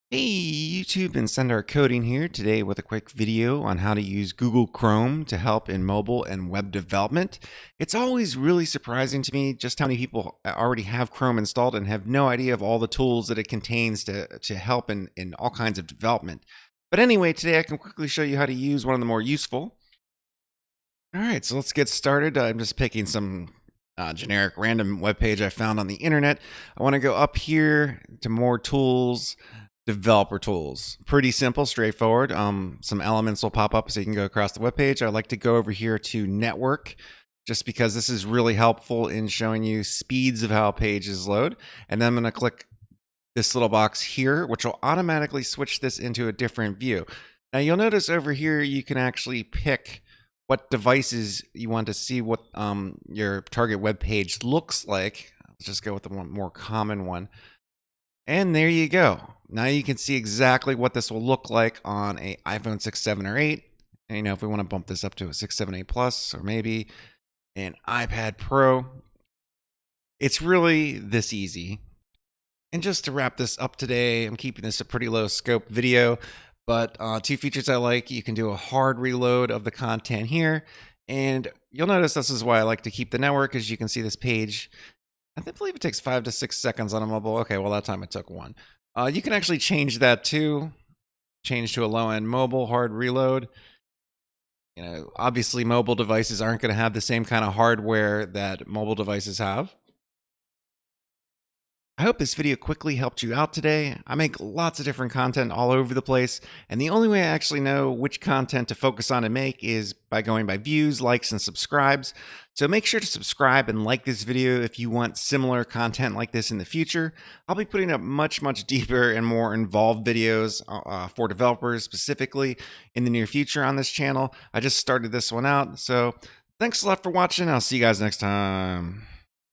Hey YouTube, Incendar Coding here today with a quick video on how to use Google Chrome to help in mobile and web development. It's always really surprising to me just how many people already have Chrome installed and have no idea of all the tools that it contains to help in all kinds of development. But anyway, today I can quickly show you how to use one of the more useful. All right, so let's get started. I'm just picking some generic random web page I found on the internet. I want to go up here to more tools. Developer tools. Pretty simple, straightforward. Some elements will pop up so you can go across the web page. I like to go over here to network just because this is really helpful in showing you speeds of how pages load. And then I'm going to click this little box here, which will automatically switch this into a different view. Now you'll notice over here you can actually pick what devices you want to see what your target web page looks like. Let's just go with the one more common one. And there you go. Now you can see exactly what this will look like on a iPhone 6, 7, or 8. And, you know, if we want to bump this up to a 6, 7, 8 Plus, or maybe an iPad Pro, it's really this easy. And just to wrap this up today, I'm keeping this a pretty low scope video, but two features I like: you can do a hard reload of the content here. And you'll notice this is why I like to keep the network, as you can see this page, I believe it takes 5 to 6 seconds on a mobile. Okay, well, that time it took 1. You can actually change that too. Change to a low-end mobile hard reload. You know, obviously mobile devices aren't going to have the same kind of hardware that mobile devices have. I hope this video quickly helped you out today. I make lots of different content all over the place, and the only way I actually know which content to focus on and make is by going by views, likes, and subscribes. So make sure to subscribe and like this video if you want similar content like this in the future. I'll be putting up much deeper and more involved videos for developers specifically in the near future on this channel. I just started this one out, so thanks a lot for watching. I'll see you guys next time.